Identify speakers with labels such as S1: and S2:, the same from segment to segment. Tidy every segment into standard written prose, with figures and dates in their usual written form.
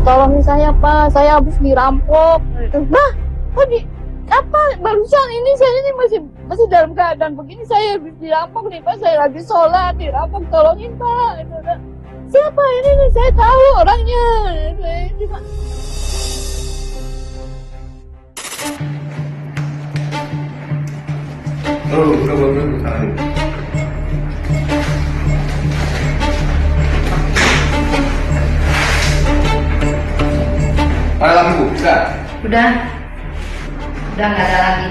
S1: tolongin saya Pak, saya habis dirampok. Nah, apa barusan ini saya ini masih dalam keadaan begini, saya habis dirampok nih Pak, saya lagi sholat dirampok, tolongin Pak. Siapa ini nih, saya tahu orangnya. Ini Pak.
S2: Ada lagi Bu, bisa?
S3: Udah nggak ada lagi.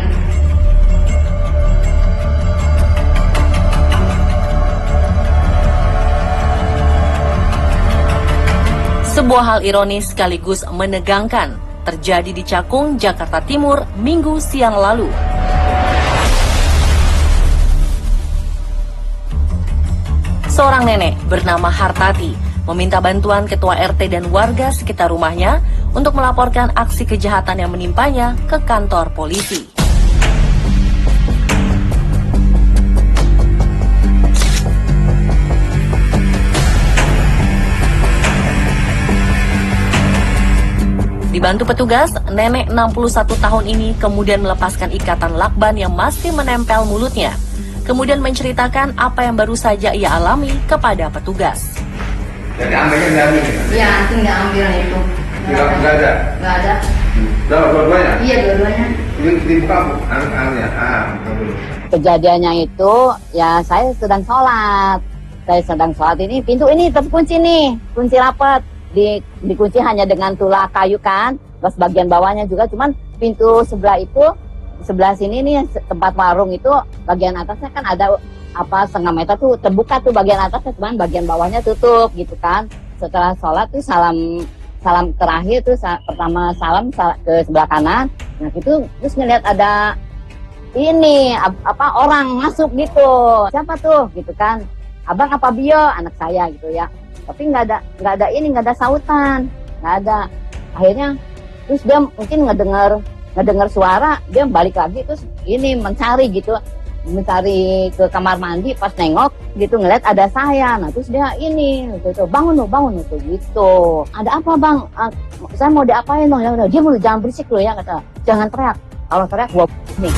S4: Sebuah hal ironis sekaligus menegangkan terjadi di Cakung, Jakarta Timur, Minggu siang lalu. Seorang nenek bernama Hartati meminta bantuan ketua RT dan warga sekitar rumahnya untuk melaporkan aksi kejahatan yang menimpanya ke kantor polisi. Dibantu petugas, nenek 61 tahun ini kemudian melepaskan ikatan lakban yang masih menempel mulutnya. Kemudian menceritakan apa yang baru saja ia alami kepada petugas.
S2: Jadi ambilnya diambil ya?
S3: Iya, nanti nggak ambil itu.
S2: Nggak ada?
S3: Nggak ada.
S2: Dua-duanya?
S3: Iya, dua-duanya.
S2: Dibuka Bu, anu-anunya. Buka dulu.
S1: Kejadiannya itu ya saya sedang sholat. Saya sedang sholat ini, pintu ini terkunci nih, kunci rapat. Dikunci hanya dengan tulah kayu kan, terus bagian bawahnya juga, cuman pintu sebelah itu, sebelah sini nih tempat warung itu, bagian atasnya kan ada setengah meter tuh terbuka tuh bagian atasnya, cuman bagian bawahnya tutup gitu kan. Setelah sholat tuh salam terakhir tuh pertama salam ke sebelah kanan, nah itu terus ngeliat ada ini orang masuk gitu, siapa tuh gitu kan, abang apa bio, anak saya gitu ya. Tapi nggak ada sautan, nggak ada. Akhirnya terus dia mungkin ngedengar suara, dia balik lagi terus ini mencari ke kamar mandi, pas nengok gitu ngeliat ada saya. Nah terus dia ini gitu, bangun gitu. Ada apa bang? Saya mau diapain bang? Ya udah, dia mulai jangan berisik loh ya, kata, jangan teriak. Kalau teriak gua nih.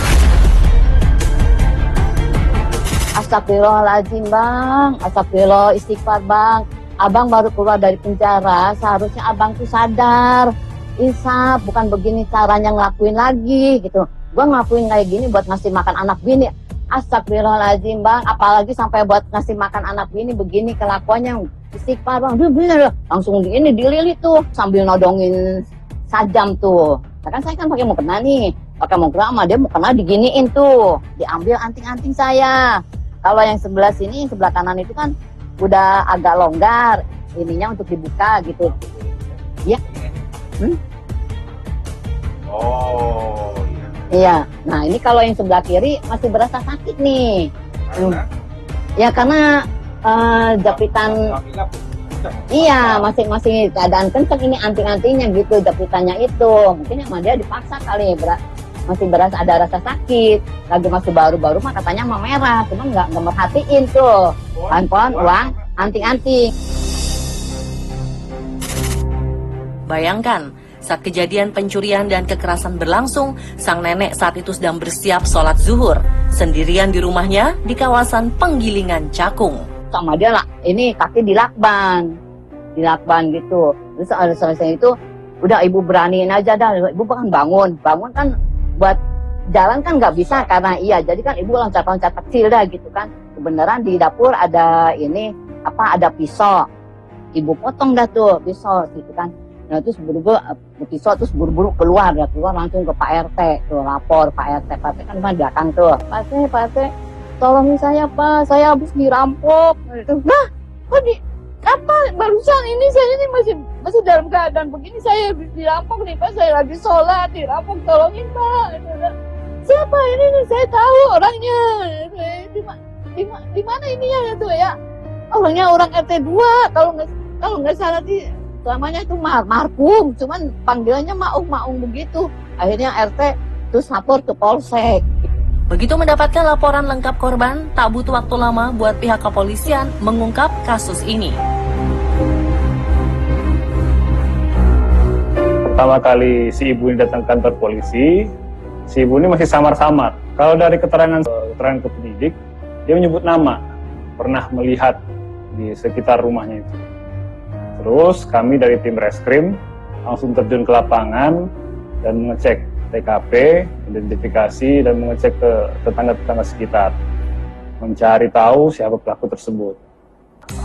S1: Astagfirullahaladzim bang, astagfirullah, istighfar bang. Abang baru keluar dari penjara, seharusnya abang tuh sadar. Insaf, bukan begini caranya ngelakuin lagi gitu. Gua ngelakuin kayak gini buat ngasih makan anak bini. Astagfirullahaladzim bang, apalagi sampai buat ngasih makan anak bini begini kelakuannya. Istighfar bang, dia bener langsung dililit tuh sambil nodongin sajam tuh. Nah, kan saya kan pakai mukena nih, pakai mukena, dia mukena diginiin tuh, diambil anting-anting saya. Kalau yang sebelah sini, yang sebelah kanan itu kan udah agak longgar ininya untuk dibuka gitu. Ya.
S2: Oh iya.
S1: Iya. Nah ini kalau yang sebelah kiri masih berasa sakit nih. Ya karena japitan. Iya masih keadaan kenceng ini anting-antingnya gitu, japitannya itu. Mungkin sama dia dipaksa kali masih berasa ada rasa sakit. Lagi masih baru-baru mah katanya mah merah, cuma nggak merhatiin tuh. Handphone, uang, anting-anting.
S4: Bayangkan, saat kejadian pencurian dan kekerasan berlangsung, sang nenek saat itu sedang bersiap sholat zuhur, sendirian di rumahnya di kawasan Penggilingan, Cakung.
S1: Sama dia lah, ini kaki dilakban gitu. Terus ada selesai itu, udah ibu beraniin aja dah, ibu kan bangun kan buat jalan kan nggak bisa karena jadi kan ibu loncat-loncat kecil dah gitu kan. Kebenaran di dapur ada ada pisau, ibu potong dah tuh pisau gitu kan. Nah terus buru-buru keluar langsung ke Pak RT tuh, lapor Pak RT kan di belakang tuh. Pak RT tolongin saya Pak, saya habis dirampok. Nah apa barusan ini saya ini masih dalam keadaan begini, saya habis dirampok nih Pak, saya lagi sholat dirampok, tolongin Pak. Siapa ini nih, saya tahu orangnya. Di mana ini ya tuh ya? Orangnya orang RT 2, kalau nggak salah namanya itu marhum, cuman panggilannya maung begitu. Akhirnya RT terus lapor ke polsek.
S4: Begitu mendapatkan laporan lengkap korban, tak butuh waktu lama buat pihak kepolisian mengungkap kasus ini.
S5: pertama kali si ibu ini datang ke kantor polisi, si ibu ini masih samar-samar. Kalau dari keterangan ke penyidik, dia menyebut nama, pernah melihat di sekitar rumahnya itu. Terus kami dari tim reskrim langsung terjun ke lapangan dan mengecek TKP, identifikasi, dan mengecek ke tetangga-tetangga sekitar, mencari tahu siapa pelaku tersebut.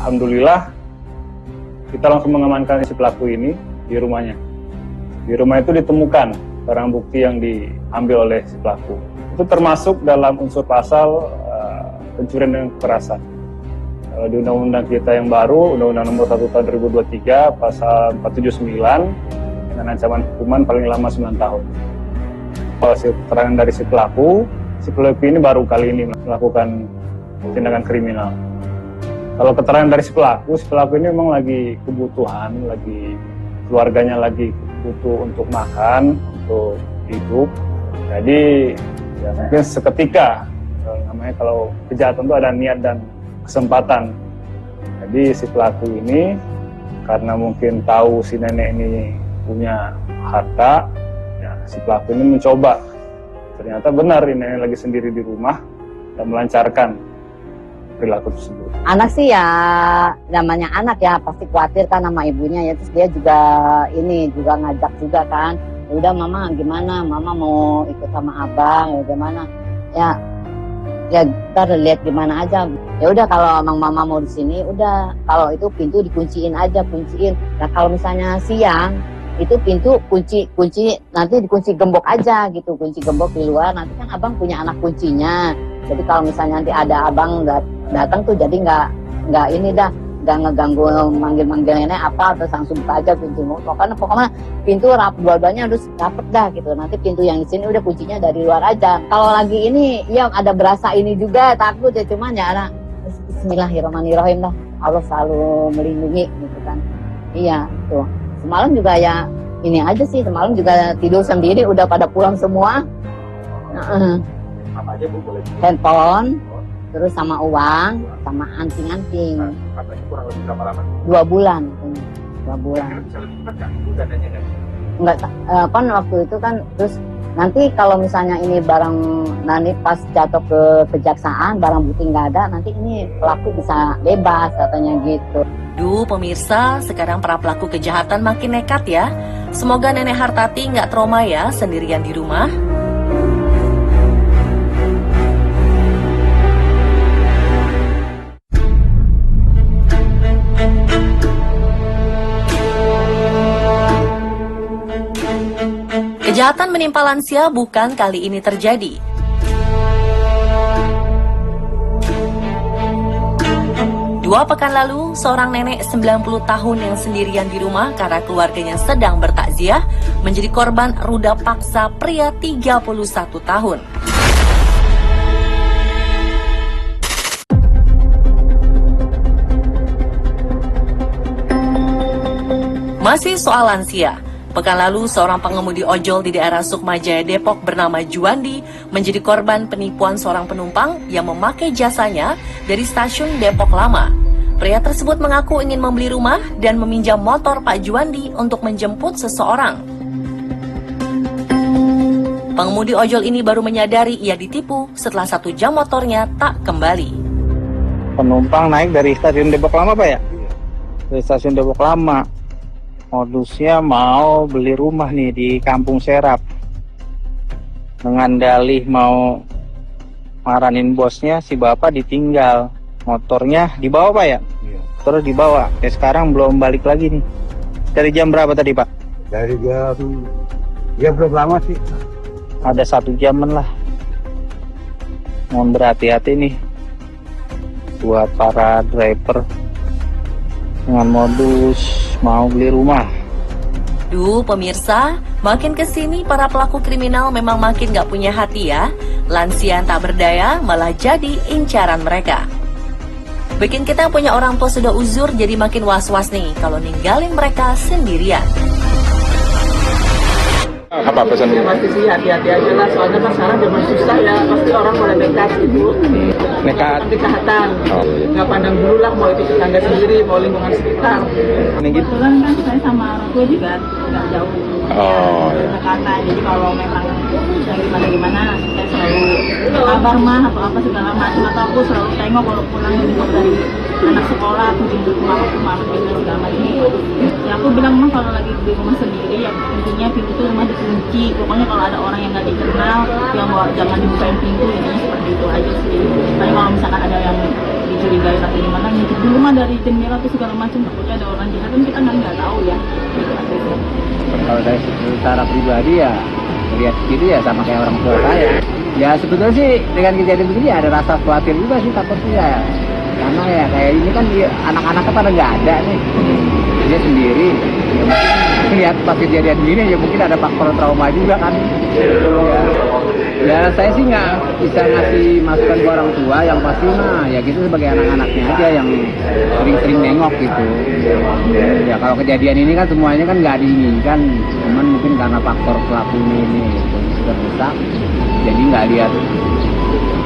S5: Alhamdulillah, kita langsung mengamankan si pelaku ini di rumahnya. Di rumah itu ditemukan barang bukti yang diambil oleh si pelaku. Itu termasuk dalam unsur pasal pencurian dengan kekerasan. Di undang-undang kita yang baru, Undang-Undang Nomor 1 Tahun 2023, pasal 479, dengan ancaman hukuman paling lama 9 tahun. Kalau keterangan dari si pelaku ini baru kali ini melakukan tindakan kriminal. Kalau keterangan dari si pelaku ini memang lagi kebutuhan, lagi keluarganya lagi butuh untuk makan, untuk hidup. Jadi ya mungkin seketika, namanya kalau kejahatan itu ada niat dan kesempatan. Jadi si pelaku ini karena mungkin tahu si nenek ini punya harta, ya si pelaku ini mencoba. Ternyata benar ini nenek lagi sendiri di rumah dan melancarkan perilaku tersebut.
S1: Anak sih ya namanya anak ya pasti khawatir kan sama ibunya ya, terus dia juga juga ngajak juga kan, ya udah mama gimana, mama mau ikut sama abang ya gimana, ya ntar lihat gimana aja. Ya udah kalau emang mama mau di sini, udah kalau itu pintu dikunciin aja, kunciin. Nah kalau misalnya siang itu pintu kunci nanti dikunci gembok aja gitu, kunci gembok di luar. Nanti kan abang punya anak kuncinya. Jadi kalau misalnya nanti ada abang datang tuh jadi nggak ngeganggu manggil nenek apa, terus langsung buka aja pintu. Pokoknya pintu dua-duanya harus dapet dah gitu. Nanti pintu yang di sini udah kuncinya dari luar aja. Kalau lagi ini ya ada berasa ini juga takut ya, cuman ya Bismillahirrahmanirrahim lah. Allah selalu melindungi gitu kan. Iya tuh. Semalam juga ya ini aja sih, semalam juga tidur sendiri, udah pada pulang semua.
S2: Apa aja Bu boleh?
S1: Handphone, terus sama uang, sama anting-anting.
S2: Katanya kurang lebih berapa lama?
S1: 2 bulan. 2 bulan.
S2: Bisa lebih cepat nggak? Itu dananya nggak?
S1: Enggak, kan waktu itu kan terus nanti kalau misalnya ini barang nanti pas jatuh ke kejaksaan, barang bukti nggak ada, nanti ini pelaku bisa bebas katanya gitu.
S4: Duh pemirsa, sekarang para pelaku kejahatan makin nekat ya. Semoga Nenek Hartati nggak trauma ya sendirian di rumah. Kejahatan menimpa lansia bukan kali ini terjadi. Dua pekan lalu, seorang nenek 90 tahun yang sendirian di rumah karena keluarganya sedang bertakziah menjadi korban ruda paksa pria 31 tahun. Masih soal lansia. Pekan lalu, seorang pengemudi ojol di daerah Sukmajaya, Depok bernama Juandi menjadi korban penipuan seorang penumpang yang memakai jasanya dari stasiun Depok Lama. Pria tersebut mengaku ingin membeli rumah dan meminjam motor Pak Juandi untuk menjemput seseorang. Pengemudi ojol ini baru menyadari ia ditipu setelah 1 jam motornya tak kembali.
S6: Penumpang naik dari stasiun Depok Lama Pak ya? Dari stasiun Depok Lama. Modusnya mau beli rumah nih di Kampung Serap. Dengan dalih mau maranin bosnya, si bapak ditinggal. Motornya dibawa Pak ya?
S7: Iya.
S6: Terus dibawa. Sekarang belum balik lagi nih. Dari jam berapa tadi Pak?
S7: Dari jam, ya belum lama sih.
S6: Ada 1 jaman lah. Mohon berhati-hati nih buat para driver dengan modus mau beli rumah.
S4: Duh pemirsa, makin kesini para pelaku kriminal memang makin gak punya hati ya. Lansia yang tak berdaya malah jadi incaran mereka. Bikin kita yang punya orang tua sudah uzur jadi makin was-was nih kalau ninggalin mereka sendirian.
S8: Apa pesan?
S9: Ya pasti sih hati-hati aja lah, soalnya kan sekarang zaman susah ya, pasti orang pada nekat gitu.
S8: Nekat.
S9: Kejahatan, nggak pandang dulu lah mau itu tetangga sendiri, mau lingkungan sekitar.
S8: Ini gitu.
S10: Kebetulan kan saya sama orang tua juga nggak jauh.
S8: Oh, ya.
S10: Jakarta, jadi kalau memang gimana saya selalu kabar mah atau apa segala macam, atau aku selalu tengok kalau pulang dari anak sekolah atau di rumah gitu segala macam. Ya aku bilang mah kalau lagi di rumah sendiri ya intinya pintu itu rumah dikunci. Pokoknya kalau ada orang yang nggak dikenal yang jangan dibukain pintu, intinya seperti itu aja sih. Paling kalau misalkan ada yang dicurigai atau gimana, ngintip dulu mah dari jendela atau segala macam, takutnya ada orang jahat kan kita nggak tahu ya. Gitu aja sih.
S6: Kalau dari secara pribadi ya lihat gitu ya sama kayak orang tua saya. Ya sebetulnya sih dengan kejadian begini ya ada rasa khawatir juga sih takutnya ya. Karena ya kayak ini kan anak-anaknya pada nggak ada nih. Dia sendiri. Ya mungkin lihat pas kejadian gini ya mungkin ada faktor trauma juga kan. Ya saya sih nggak bisa ngasih masukan ke orang tua, yang pasti mah ya gitu sebagai anak-anaknya aja yang sering-sering nengok gitu. Ya kalau kejadian ini kan semuanya kan nggak diinginkan, cuman mungkin karena faktor pelakunya ini sudah rusak, jadi nggak lihat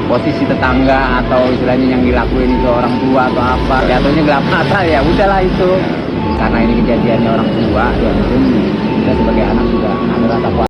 S6: posisi tetangga atau istilahnya yang dilakuin itu orang tua atau apa, jatuhnya gelap mata ya udahlah itu. Karena ini kejadiannya orang tua, ya mungkin kita sebagai anak juga ada rasa khawatir.